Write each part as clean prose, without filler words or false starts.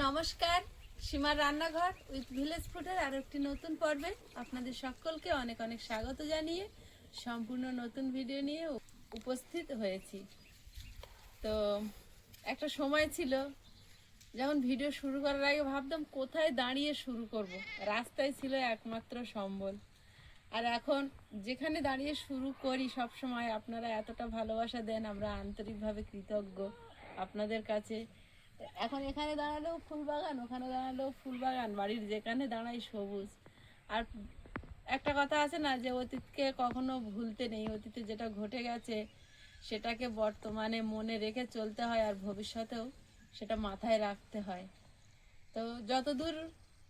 নমস্কার, সীমার রান্নাঘর উইথ ভিলেজ ফুডের আর একটি নতুন পর্বে আপনাদের সকলকে অনেক অনেক স্বাগত জানিয়ে সম্পূর্ণ নতুন ভিডিও নিয়ে উপস্থিত হয়েছি। তো একটা সময় ছিল যখন ভিডিও শুরু করার আগে ভাবতাম কোথায় দাঁড়িয়ে শুরু করব, রাস্তায় ছিল একমাত্র সম্বল। আর এখন যেখানে দাঁড়িয়ে শুরু করি সব সময় আপনারা এতটা ভালোবাসা দেন, আমরা আন্তরিকভাবে কৃতজ্ঞ আপনাদের কাছে। এখন এখানে দাঁড়ালেও ফুল বাগান, ওখানে দাঁড়ালেও ফুল বাগান, বাড়ির যেখানে দাঁড়াই সবুজ। আর একটা কথা আছে না যে অতীতকে কখনো ভুলতে নেই, অতীতে যেটা ঘটে গেছে সেটাকে বর্তমানে মনে রেখে চলতে হয় আর ভবিষ্যতেও সেটা মাথায় রাখতে হয়। তো যতদূর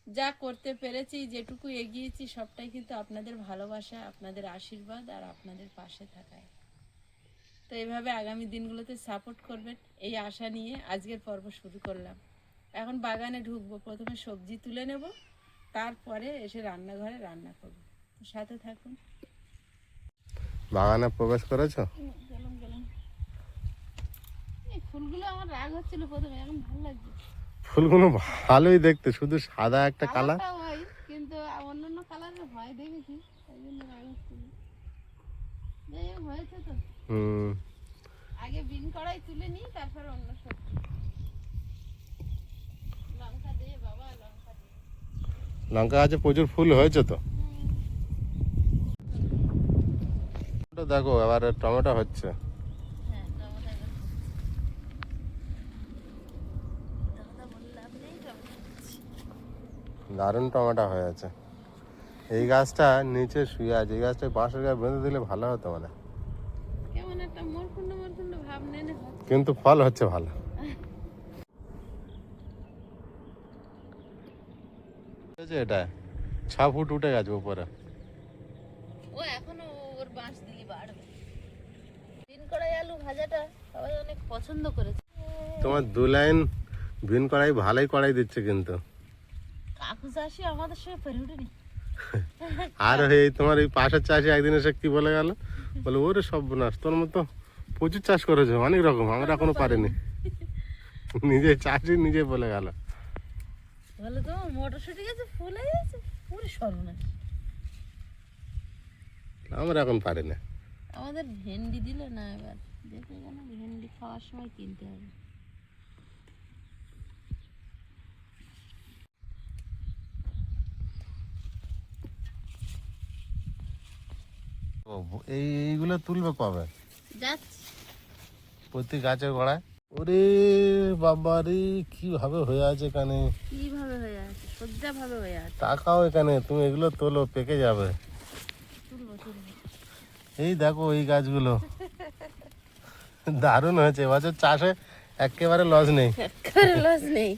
যা করতে পেরেছি, যেটুকু এগিয়েছি সবটাই কিন্তু আপনাদের ভালোবাসা, আপনাদের আশীর্বাদ আর আপনাদের পাশে থাকায়। তো এইভাবে আগামী দিনগুলোতে সাপোর্ট করবেন এই আশা নিয়ে আজকের পর্ব শুরু করলাম। এখন বাগানে ঢুকবো, প্রথমে সবজি তুলে নেব, তারপরে এসে রান্নাঘরে রান্না করব। তো সাথে থাকুন। বাগানে প্রবেশ করেছো? গেলাম গেলাম। এই ফুলগুলো আমার রাগ হচ্ছিল প্রথমে, এখন ভালো লাগছে। ফুলগুলো ভালোই দেখতে, শুধু সাদা একটা কালার। কালারটা হয় কিন্তু অন্যান্য কালারের হয় দেখেছি, তাই জন্য রাগ হচ্ছিল। যাই হোক, হয়েছে তো। আগে বিন কড়াই তুলে নিই, তারপর অন্য সবজি। লঙ্কা দে বাবা, লঙ্কা দে। লঙ্কা গাছে প্রচুর ফুল হয়েছে তো। দেখো এবার টমেটো হচ্ছে। হ্যাঁ, টমেটো এবার হচ্ছে। দাদা বলে লাভ নেই, টমেটো হচ্ছে। দারুণ টমেটো হয়েছে। এই গাছটা নিচে শুয়ে আছে, এই গাছটা বাঁশের গায়ে বেঁধে দিলে ভালো হতো মানে, কেমন একটা মরকুন্ড মরকুন্ড ভাব নেনে হচ্ছে। কিন্তু ফল হচ্ছে ভালো। এটা 6 ফুট উঠে গেছে উপরে। ও এখনো ওর বাঁশ দিলি বাড়বে। বিন কড়াই আলু ভাজাটা সবাই অনেক পছন্দ করেছে। তোমার 2 লাইন ভিন কড়াই ভালোই কড়াই দিচ্ছে কিন্তু। কাকু চাষি আমাদের সঙ্গে পেরে উঠেনি। আর এই তোমার এই পাশের চাষি একদিন এসে কি বলে গেল, বলে ওরে সর্বনাশ, তোর মতো প্রচুর চাষ করেছে অনেক রকম, আমরা এখনো পারিনি। নিজে চাষি নিজে বলে গেল। বলে তো মটরশুঁটি গাছে ফুল হয়ে গেছে, পুরো সর্বনাশ। আমরা এখন পারি না। আমাদের ভেন্ডি দিল না, এবার দেখে কেন ভেন্ডি খাওয়ার সময় কিনতে হবে। এইগুলো তুলবে কবে? যাচ্ছি প্রতি গাছের গোড়ায়। ওরে বাবা রে, কিভাবে হয়ে আছে এখানে, কিভাবে হয়ে আছে, সজ্জা ভাবে হয়ে আছে। তাকাও এখানে, তুমি এগুলো তোলো, পেকে যাবে। তুলবো তুলবো। এই দেখো এই গাছগুলো দারুণ হয়েছে, এবছর চাষে একেবারে লস নেই। একেবারে লস নেই।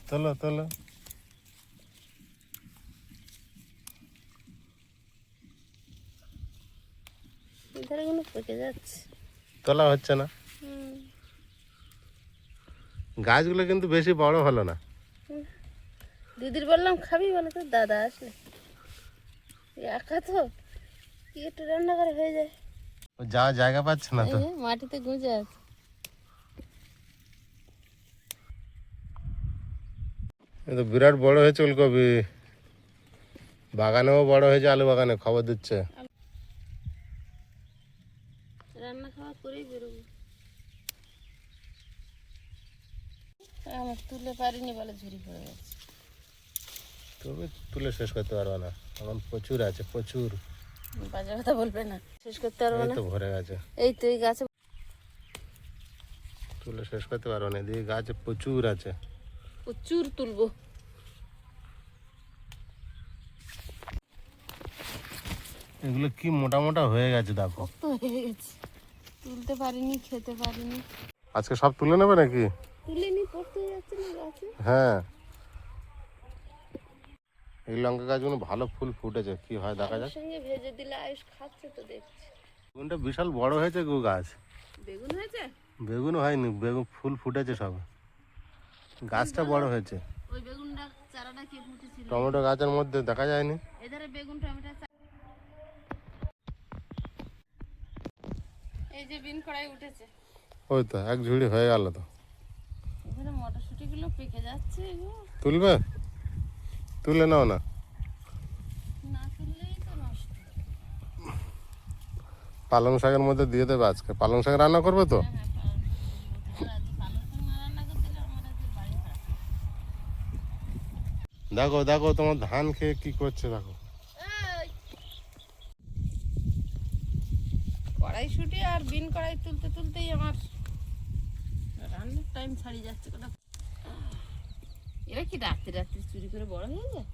তোলো তোলো। এধারে কোনো পেকে যাচ্ছে। তোলা হচ্ছে না। গাছগুলো কিন্তু বেশি বড় হলো না। দিদির বললাম খাবি, বলে তো দাদা আসলে একা তো কি একটু রান্না করে হয়ে যায়। ও যাওয়ার জায়গা পাচ্ছে না তো। এই মাটিতে গুঁজে আছে। এ তো বিরাট বড় হয়েছে ওলকপি, বাগানেও বড় হয়েছে, আলু বাগানে খবর দিচ্ছে। রান্না খাওয়া করেই বেরোবো। আমার তুলে পারিনি বলে ঝুরি পড়ে গেছে। তুমি তুলে শেষ করতে পারবে না, এখন প্রচুর আছে প্রচুর। বাজে কথা বলবে না, শেষ করতে পারবো এই না। তো ভরে গেছে, এই তো এই গাছে তুলে শেষ করতে পারবে না, এদিকে গাছে প্রচুর আছে। প্রচুর তুলবো। এগুলো কি মোটা মোটা হয়ে গেছে দেখো। তো হয়ে গেছে, তুলতে পারিনি, খেতে পারিনি। আজকে সব তুলে নেবে নাকি? তুলে নি, পড়তে যাচ্ছে না গাছে। হ্যাঁ, এই লঙ্কা গাছগুলো ভালো ফুল ফুটেছে, কি হয় দেখা যাক। সঙ্গে ভেজে দিলে আয়ুষ খাচ্ছে তো দেখছি। বেগুনটা বিশাল বড় হয়েছে গো গাছ। বেগুন হয়েছে? বেগুন হয়নি, বেগুন ফুল ফুটেছে সব, গাছটা বড় হয়েছে। ওই বেগুনটা চারাটা কে ফুটেছিল? টমেটো গাছের মধ্যে দেখা যায়নি। এধারে বেগুন টমেটো। এই যে বিন কড়াই উঠেছে। ওই তো এক ঝুড়ি হয়ে গেল তো। এখানে কড়াইশুঁটিগুলো পেকে যাচ্ছে গো। তুলবে? তুলে নাও না। না তুললেই তো নষ্ট। পালং শাকের মধ্যে দিয়ে দেবে আজকে। পালং শাক রান্না করবে তো? হ্যাঁ হ্যাঁ, পালং শাক তুলবো। তোমার আজ পালং শাক না রান্না করতে দিলে আমার আজ বাড়ি খারাপ। দেখো দেখো তোমার ধান খেয়ে কি করছে দেখো। এই, কড়াইশুঁটি আর বিন কড়াই তুলতে তুলতেই আমার রান্নার টাইম ছাড়িয়ে যাচ্ছে কোথা। এরা কি রাত্রে রাত্রে চুরি করে বড় হয়ে যায়?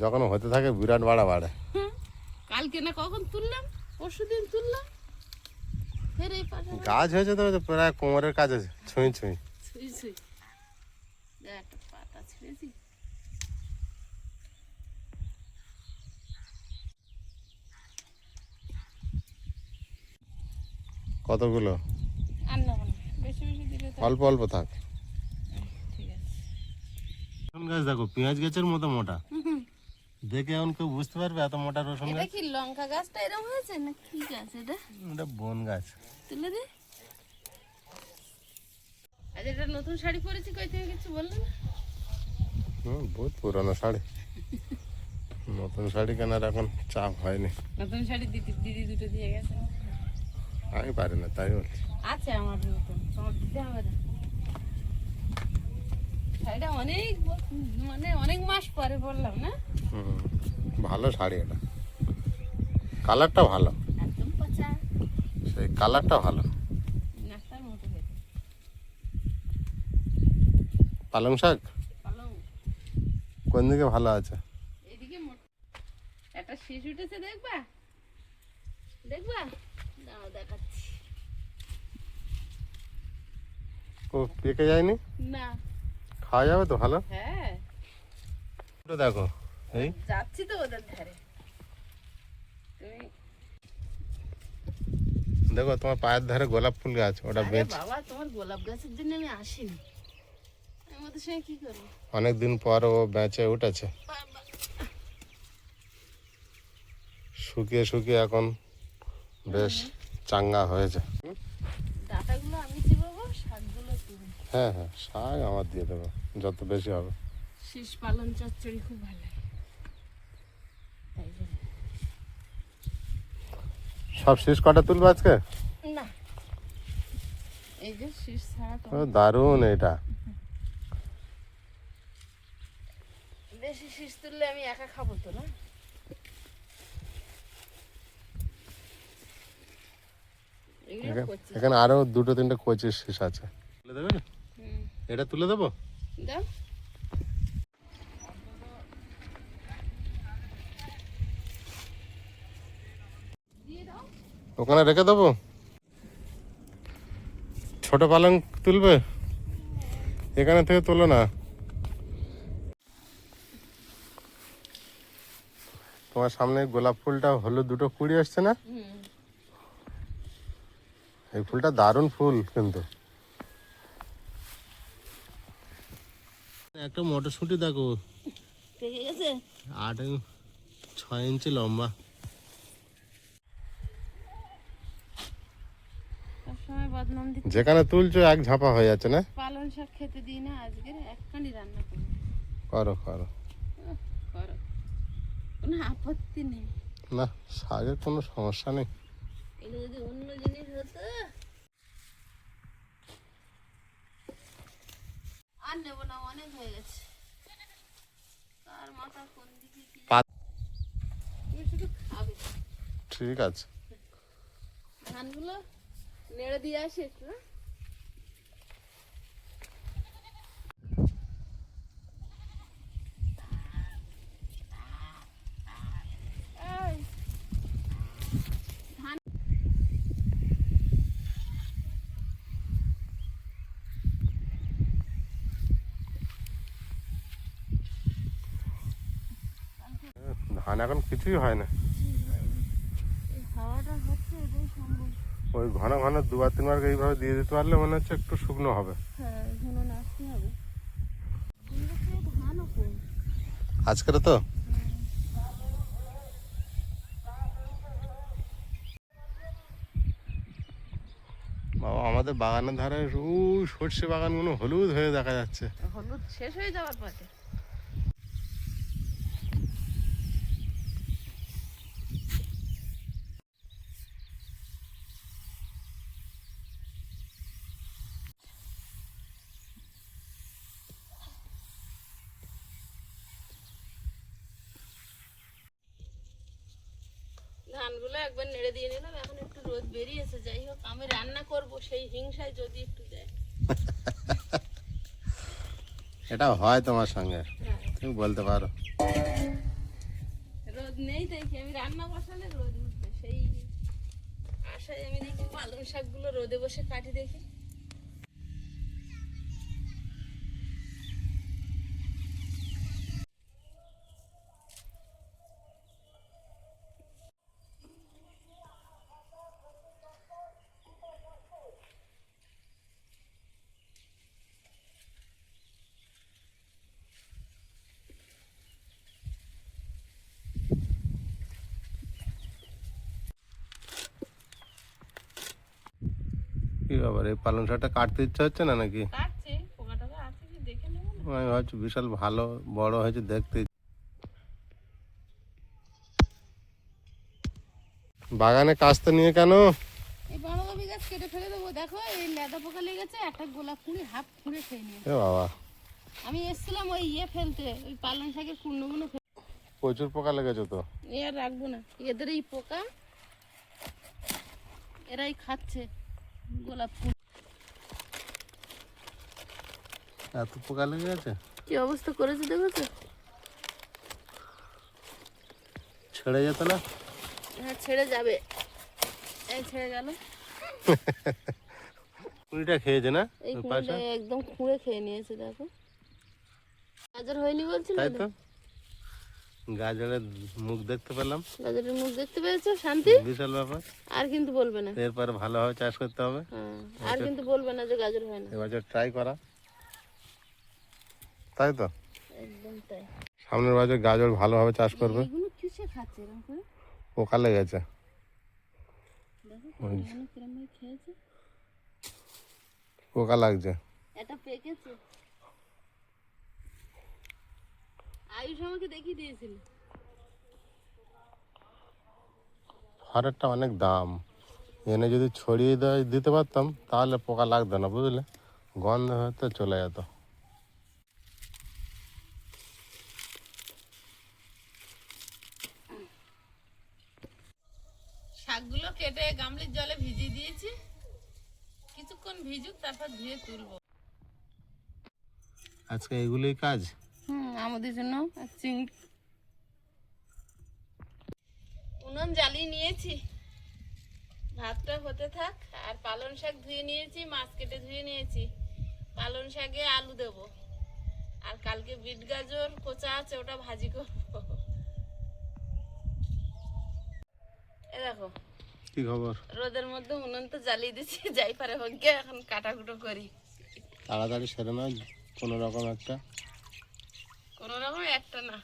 যখন হতে থাকে বিরাট বাড়া বাড়ে। কালকে না কখন তুললাম, পরশুদিন তুললাম, ফের এই পাটা গাছ হয়েছে তো প্রায় কোমরের কাজ আছে, ছুঁই ছুঁই। ছুঁই ছুঁই। দেখ একটা পাতা ছিঁড়েছি। কতগুলো? আর নেবো না, বেশি বেশি দিলে তো অল্প অল্প থাক। ঠিক আছে। রসুন গাছ দেখো পেঁয়াজ গাছের মতো মোটা, দেখে এখন কেউ বুঝতে পারবে এত মোটা রসুন এটা গাছ? কি লঙ্কা গাছটা এরকম হয়েছে না কি গাছ এটা? এটা বন গাছ। তুলে দে। আজ এটা নতুন শাড়ি পরেছি, কই থেকে কিছু বললে না? বহুত পুরানো শাড়ি। নতুন শাড়ি কেনার এখন চাপ হয়নি। নতুন শাড়ি দিদি দুটো দিয়ে গেছে। আমি পারি না তাই বলছি। আছে আমার নতুন, তোমার দিতে হবে না। শাড়িটা অনেক মানে অনেক মাস পরে বললাম না। হুম, ভালো শাড়ি এটা, কালারটা ভালো, একদম পচা, সেই কালারটা ভালো। নাস্তার মতো হয়েছে। পালং শাক পালং কোন দিকে ভালো আছে? এদিকে একটা শীষ উঠেছে, দেখবা দেখবা, দাও দেখাচ্ছি। ও পেকে যায়নি? না, খাওয়া যাবে তো ভালো? হ্যাঁ ওটা দেখো এই যাচ্ছি তো ওদের ধারে। তুমি দেখো তোমার পায়ের ধারে গোলাপ ফুল গাছ, ওটা আরে বেচ। বাবা, তোমার গোলাপ গাছের জন্য আমি আসিনি, আমি ওদের সঙ্গে কি করবো? অনেকদিন পর ও বেঁচে উঠেছে, বাবা, শুকিয়ে শুকিয়ে এখন বেশ চাঙ্গা হয়েছে। ডাঁটাগুলো আমি চিবাবো, শাকগুলো তুমি। হ্যাঁ হ্যাঁ, শাক আমার দিয়ে দেবো যত বেশি হবে। শীষ পালন চচ্চড়ি খুব ভালো লাগে, তাই জন্য। সব শেষ কটা তুলবে আজকে? না, এই যে শীষ ছাড়া তো ও দারুণ এটা। বেশি শীষ তুললে আমি একা খাবো তো না। এগুলো করছি। এখানে আরো দুটো তিনটে কচির শীষ আছে, তুলে দেবে না? এটা তুলে দেবো। দাও। দিয়ে দাও। ওখানে রেখে দেবো। ছোট পালং তুলবে? এখানে থেকে তোলো না। তোমার সামনে গোলাপ ফুলটা হলুদ দুটো কুড়ি আসছে না? এই ফুলটা দারুণ ফুল কিন্তু। একটা মটরশুঁটি দেখো, পেকে গেছে। 6 ইঞ্চি লম্বা। তার সময় বদনাম দিতে। যেখানে তুলছো এক ঝাপা হয়ে যাচ্ছে না? পালং শাক খেতে দিই না, আজকের একখানি রান্না করি। করো করো, করো, কোনো আপত্তি নেই। না শাকের কোনো সমস্যা নেই। এগুলো যদি অন্য জিনিস হতো আর নেবো না, অনেক হয়ে গেছে। তার মাথা কোন দিকে কি, তুমি শুধু খাবে। ঠিক আছে। ধানগুলো নেড়ে দিয়ে আসি একটু, হ্যাঁ? এই, ধান ধান এখন কিছুই হয় না। এই হাওয়াটা হচ্ছে, এটাই সম্ভব। ওই ঘন ঘন দুবার তিনবার এইভাবে দিয়ে দিতে পারলে মনে হচ্ছে একটু শুকনো হবে। হ্যাঁ, ঘন নাড়তে হবে। ধানও কম। আজকের তো বাবা আমাদের বাগানের ধারে ওই সর্ষে বাগানগুলো হলুদ হয়ে দেখা যাচ্ছে। হলুদ শেষ হয়ে যাওয়ার পথে। ধানগুলো একবার নেড়ে দিয়ে নিলাম, এখন একটু রোদ বেরিয়েছে। যাই হোক, আমি রান্না করব সেই হিংসায় যদি একটু দেয়। এটা হয় তোমার সঙ্গে, তুমি বলতে পারো। রোদ নেই দেখি, আমি রান্না বসালে রোদ উঠবে সেই আশায় আমি দেখি পালং শাকগুলো রোদে বসে কাটি দেখি। কি ব্যাপার, এই পালং শাকটা কাটতে ইচ্ছা হচ্ছে না নাকি? কাটছে, পোকা টোকা আছে কি দেখে নেবো না? আমি ভাবছি বিশাল ভালো বড় হয়েছে দেখতে। বাগানে কাস্তে নিয়ে কেন? এই বাঁধাকপি গাছ কেটে ফেলে দেবো। দেখো এই লেদা পোকা লেগেছে, একটা গোলাপ ফুলে হাফ ফুলে খেয়ে নিয়ে। এ বাবা, আমি এসেছিলাম ওই ফেলতে, ওই পালং শাকের কুণ্ডগুলো প্রচুর পোকা লেগেছে তো। এ আর রাখবো না, এদের এই পোকা এরাই খাচ্ছে গোলাপ ফুল। এত পোকা লেগে গেছে, কি অবস্থা করেছে দেখেছো? ছেড়ে যেত না? হ্যাঁ ছেড়ে যাবে, এই ছেড়ে গেল। কুড়িটা খেয়েছে না? এই কুঁড়িটা একদম খুঁড়ে খেয়ে নিয়েছে। দেখো গাজর হয়নি বলছিল। তাই তো, গাজরের মুখ দেখতে পেলাম। গাজরের মুখ দেখতে পেয়েছো? শান্তি, বিশাল ব্যাপার। আর কিন্তু বলবে না। এরপরে ভালোভাবে চাষ করতে হবে। হ্যাঁ, আর কিন্তু বলবে না যে গাজর হয় না। এবছর ট্রাই করা, তাই তো? একদম তাই। সামনের বছর গাজর ভালোভাবে চাষ করবে। এগুলো কিসে খাচ্ছে এরকম করে? পোকা লেগেছে, দেখো কিরম ভাবে খেয়েছে। পোকা লাগছে। এটা পেকেছে। আয়ুষ আমাকে দেখিয়ে দিয়েছিল। হরেরটা অনেক দাম, এনে যদি ছড়িয়ে দিতে পারতাম তাহলে পোকা লাগতো না, বুঝলে? গন্ধ হতে চলে যেত। শাকগুলো কেটে গামলির জলে ভিজিয়ে দিয়েছি, কিছুক্ষণ ভিজুক, তারপর ধুয়ে তুলবো। আজকে এগুলোই কাজ। আমাদের জন্য চিংড়ি উনুন জ্বালিয়ে নিয়েছি, ভাতটা হতে থাক। আর পালং শাক ধুয়ে নিয়েছি, মাছ কেটে ধুয়ে নিয়েছি। পালং শাকে আলু দেব, আর কালকে বিট গাজর কোচা আছে, ওটা ভাজি করবো। এ দেখো কি খবর? রোদের মধ্যে উনুন তো জ্বালিয়ে দিচ্ছি, যাই পারে হোক গে, এখন কাটাকুটো করি। তাড়াতাড়ি সেরে না, কোনো রকম একটা। কোনো রকম একটা না,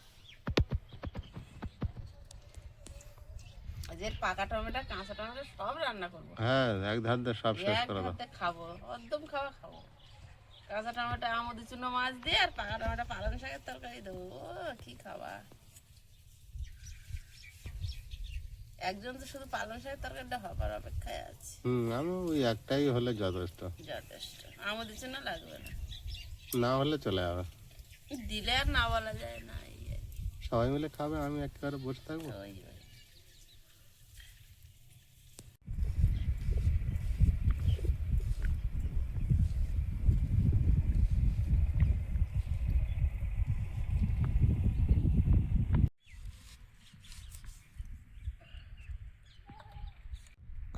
যে পাকা টমেটো কাঁচা টমেটো সব রান্না করবো। হ্যাঁ, এক ধার দিয়ে সব শেষ এক করে দাও। হাতে খাবো, একদম খাওয়া খাবো। কাঁচা টমেটো আমুদি চূর্ণ মাছ দিয়ে, আর পাকা টমেটো পালং শাকের তরকারি দেবো। ও কি খাবা! একজন তো শুধু পালং শাকের তরকারিটা হবার অপেক্ষায় আছে। আমি ওই একটাই হলে যথেষ্ট, যথেষ্ট। আমুদি চূর্ণ লাগবে না, না হলে চলে যাবে। দিলে আর না বলা যায় না। সবাই মিলে খাবে, আমি একেবারে বসে থাকবো। ওই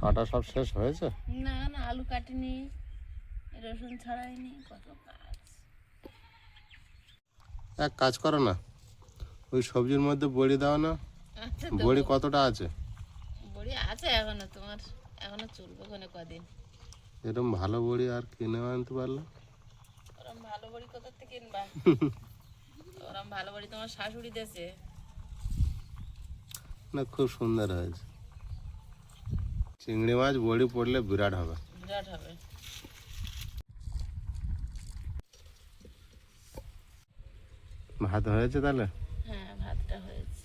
কাটা সব শেষ হয়েছে? না না, আলু কাটিনি, রসুন ছাড়াইনি, কত কাজ। এক কাজ করো না, ওই সবজির মধ্যে বড়ি দাও না। আচ্ছা বড়ি কতটা আছে? বড়ি আছে এখনো, তোমার এখনো চলবে কোনে কদিন। এরকম ভালো বড়ি আর কিনে আনতে পারলে। ওরম ভালো বড়ি কোথা থেকে কিনবা? ওরম ভালো বড়ি তোমার শাশুড়ি দেশে। না, খুব সুন্দর হয়েছে। চিংড়ি মাছ বড়ি পড়লে বিরাট হবে। বিরাট হবে। ভাত হয়েছে তাহলে? হ্যাঁ, ভাতটা হয়েছে।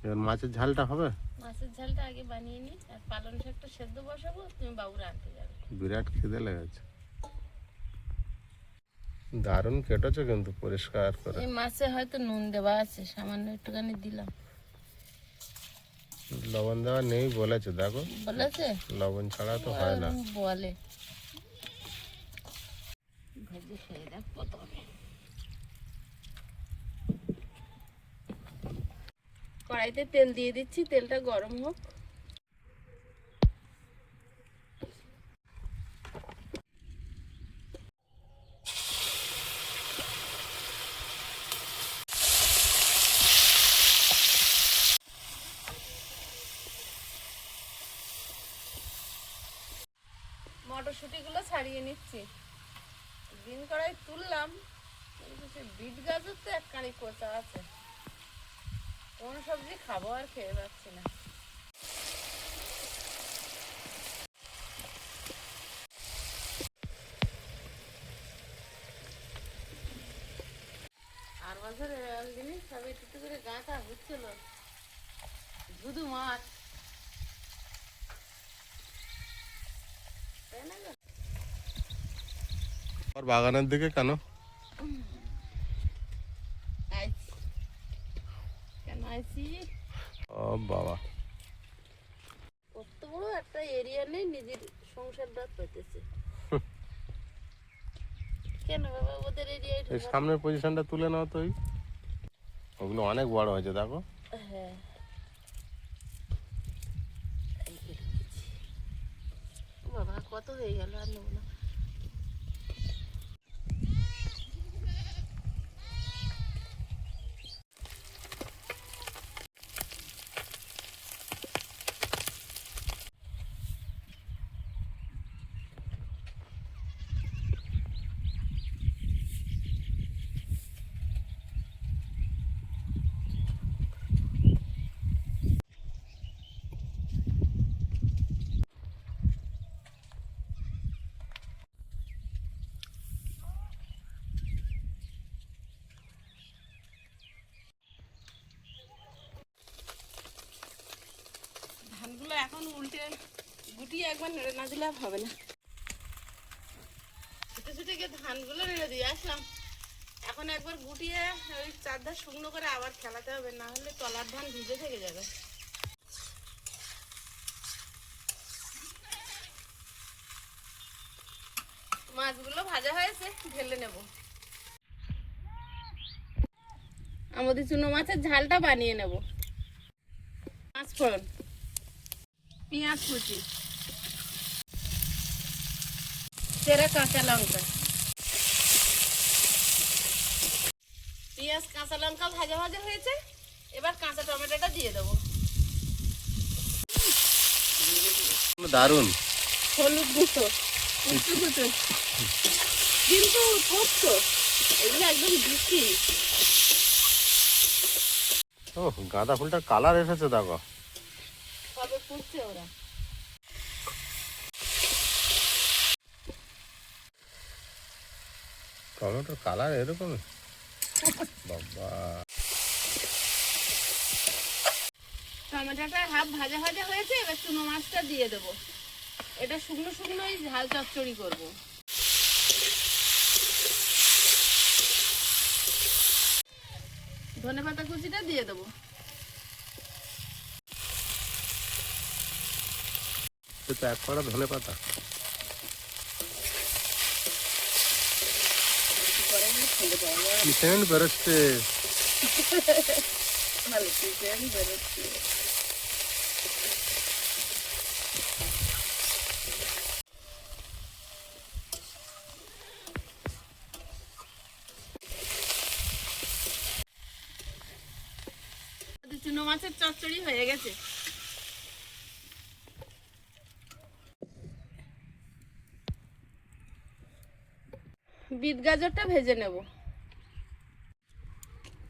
এবার মাছের ঝালটা হবে? মাছের ঝালটা আগে বানিয়ে নি, আর পালং শাকটা সেদ্ধ বসাবো, তুমি বাবুরা আনতে যাবে। বিরাট খিদে লেগেছে। দারুণ কেটেছো কিন্তু পরিষ্কার করে। এই মাছে হয়তো নুন দেওয়া আছে, সামান্য একটুখানি দিলাম। লবণ দেওয়া নেই বলেছে, দেখো বলেছে লবণ ছাড়া তো হয় না। বলে ভেজে খেয়ে দেখ প্রথমে। কড়াইতে তেল দিয়ে দিচ্ছি, তেলটা গরম হোক। মটরশুঁটিগুলো ছাড়িয়ে নিচ্ছি। দিন কড়াই তুললাম, কিন্তু সে বিট গাজর তো এক কাঁড়ি কোচা আছে। কোন সবজি খাবো আর খেয়ে পাচ্ছি না। আর বছরে একদিনই সবাই একটু করে গাঁথা হচ্ছিল, শুধু মাছ, তাই না গো? আর বাগানের দিকে কেন? আইছি। কেন আইছি? ও বাবা, কত বড় একটা এরিয়া নেই, নিজের সংসারটা পেতেছে। কেন বাবা ওদের এরিয়ায় এই সামনের পজিশনটা তুলে নাও তো। ওগুলো অনেক বড় হয়েছে দেখো। হ্যাঁ, বাবা কত হয়ে গেল, আর নেবো না। ধানগুলো এখন উল্টে গুটিয়ে একবার নেড়ে না দিলে আর হবে না। ছুটে ছুটে গিয়ে ধানগুলো নেড়ে দিয়ে আসলাম, এখন একবার গুটিয়ে ওই চারধার শুকনো করে আবার খেলাতে হবে, না হলে তলার ধান ভিজে থেকে যাবে। মাছগুলো ভাজা হয়েছে, ঢেলে নেব। আমাদের চুনো মাছের ঝালটা বানিয়ে নেব। মাছ ফোড়ন, পেঁয়াজ কুচি, চেরা কাঁচা লঙ্কা, পেঁয়াজ কাঁচা লঙ্কা ভাজা ভাজা হয়েছে, এবার কাঁচা টমেটোটা দিয়ে দেবো। দারুণ। হলুদ গুঁতো, উচ্চ গুঁতো, কিন্তু ছোট তো, এগুলো একদম দিচ্ছি। ও গাঁদা ফুলটার কালার এসেছে দেখো। কবে ফুটছে ওরা। টমেটোর কালার এরকম বাবা। টমেটোটা হাফ ভাজা ভাজা হয়েছে, এবার চুনো মাছটা দিয়ে দেবো। এটা শুকনো শুকনোই ঝাল চচ্চড়ি করব। ধনেপাতা কুচিটা দিয়ে দেবো। এটা এক কড়া ধনে পাতা। কি সেন্ট বেরোচ্ছে। ভালো চিকেন বেরোচ্ছে। চুনো মাছের চচ্চড়ি হয়ে গেছে। বিট গাজরটা ভেজে নেব।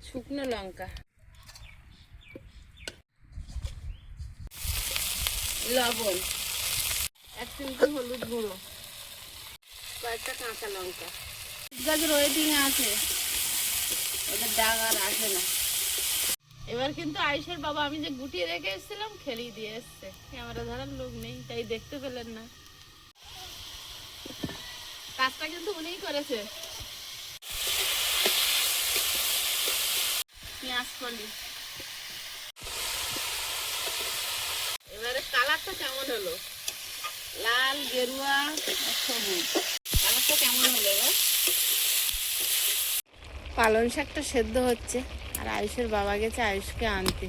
শুকনো লঙ্কা, লবণ, 1 চিমটি হলুদ গুঁড়ো, কয়েকটা কাঁচা লঙ্কা। গাছের ওয়েটিং আছে, ওদের ডাক আর আসে না। এবার কিন্তু আয়ুষের বাবা আমি যে গুটিয়ে রেখে এসেছিলাম খেলিয়ে দিয়ে এসছে। ক্যামেরা ধরার লোক নেই তাই দেখতে পেলেন না। কাজটা কিন্তু উনিই করেছে। পেঁয়াজ কলি, এবারে কালারটা কেমন হলো? লাল, গেরুয়া আর সবুজ। কালারটা কেমন হলো এবার? পালং শাকটা সেদ্ধ হচ্ছে আর আয়ুষের বাবা গেছে আয়ুষকে আনতে।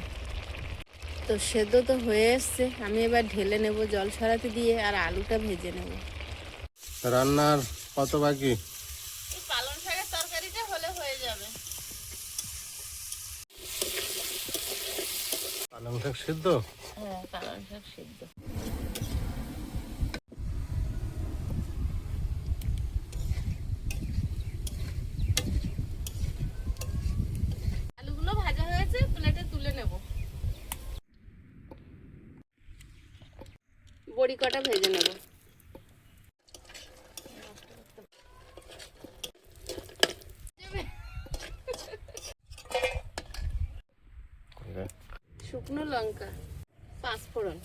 তো সেদ্ধ তো হয়ে এসছে, আমি এবার ঢেলে নেব জল ছড়াতে দিয়ে আর আলুটা ভেজে নেব। রান্নার কত বাকি? এই পালং শাকের তরকারিটা হলে হয়ে যাবে। পালং শাক সিদ্ধ? হ্যাঁ, পালং শাক সিদ্ধ। আলুগুলো ভাজা হয়েছে, প্লেটে তুলে নেব। বড়ি কটা ভেজে নেব। শুকনো লঙ্কা, 5 ফোড়ন,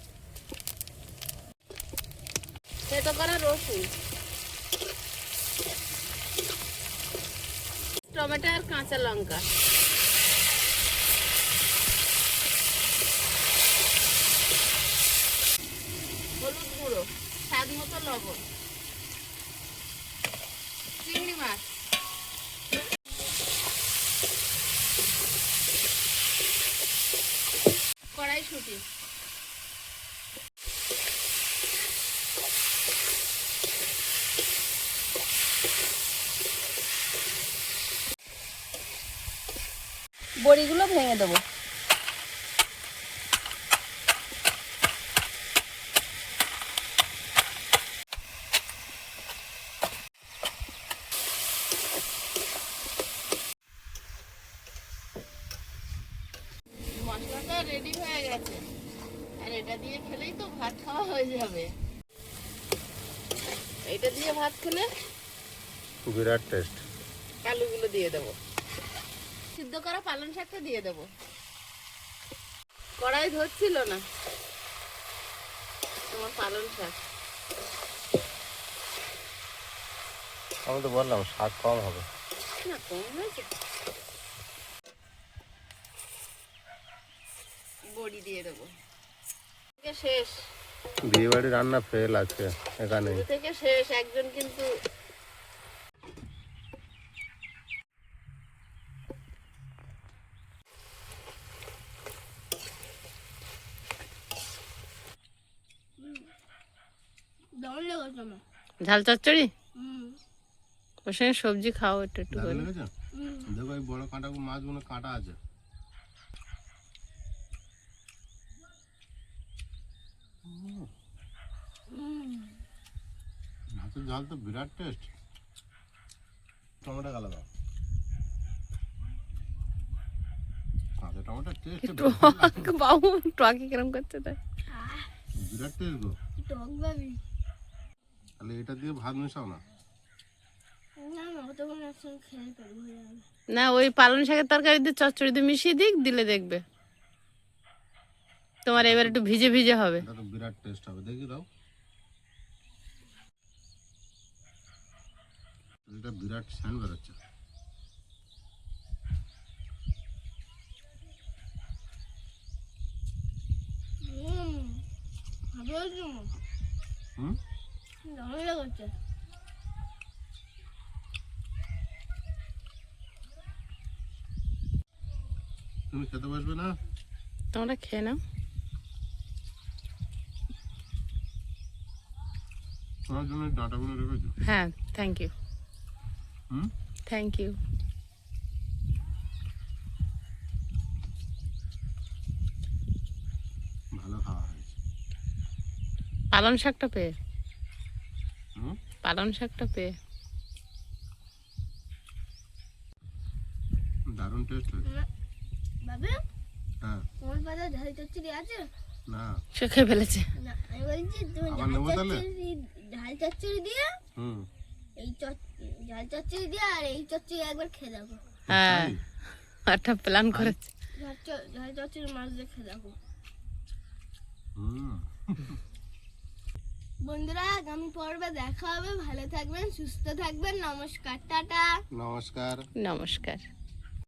থেতো করা রসুন, টমেটো আর কাঁচা লঙ্কা, হলুদ গুঁড়ো, স্বাদ মতো লবণ, চিংড়ি মাছ, কড়াইশুঁটি, বড়িগুলো ভেঙে দেবো। মশলাটা রেডি হয়ে গেছে আর এটা দিয়ে খেলেই তো ভাত খাওয়া হয়ে যাবে। এটা দিয়ে ভাত খেলে বিরাট টেস্ট। আলুগুলো দিয়ে দেবো, সিদ্ধ করা পালং শাকটা দিয়ে দেবো। কড়াই ধরছিল না তোমার পালং শাক। আমি তো বললাম শাক কম হবে। না, কম হয়েছে। বড়ি দিয়ে দেবো। শেষ, বিয়ে বাড়ি রান্না ফেল আছে এখানে। শুরু থেকে শেষ। একজন কিন্তু ঝাল চচ্চড়ি, ওর সঙ্গে সবজি খাও একটু একটু করে। দেখো এই বড় কাঁটা মাছগুলো কাঁটা আছে। মাছের ঝাল তো বিরাট টেস্ট। টমেটো গালা দাও। কাঁচা টমেটো টেস্ট বাবু টকি কিরম করছে তাই বিরাট টেস্ট গো। তাহলে এটা দিয়ে ভাত মেশাও না। না, ওই পালং শাকের তরকারি দিয়ে চচ্চড়ি দিয়ে মিশিয়ে দিক, দিলে দেখবে তোমার এবার একটু ভিজে ভিজে হবে। এটা তো বিরাট টেস্ট হবে, দেখি দাও। এটা বিরাট স্যান বেরোচ্ছে। হুম, তুমি খেতে বসবে না? তোমরা খেয়ে নাও। তোমার জন্য ডাঁটাগুলো রেখেছো? হ্যাঁ, থ্যাংক ইউ। হুম, থ্যাংক ইউ। ভালো খাওয়া হয়েছে। পালং শাকটা পেয়ে, হুম, পালং শাকটা পেয়ে দারুণ টেস্ট হয়েছে। বাবা, হ্যাঁ, তোমার পাশে ঝাল চচ্চড়ি আছে? না সে খেয়ে ফেলেছে। না আমি বলছি তুমি আবার নেবো তাহলে? ঝাল চচ্চড়ি দিয়ে হুম এই ঝাল চচ্চড়ি দিয়ে আর এই চচ্চড়ি একবার খেয়ে দেখো। হ্যাঁ একটা প্ল্যান করেছে। ঝাল চচ্চড়ি মাছ দিয়ে খেয়ে দেখো। হুম বন্ধুরা আগামী পর্বে দেখা হবে, ভালো থাকবেন, সুস্থ থাকবেন, নমস্কার, টাটা। নমস্কার। নমস্কার।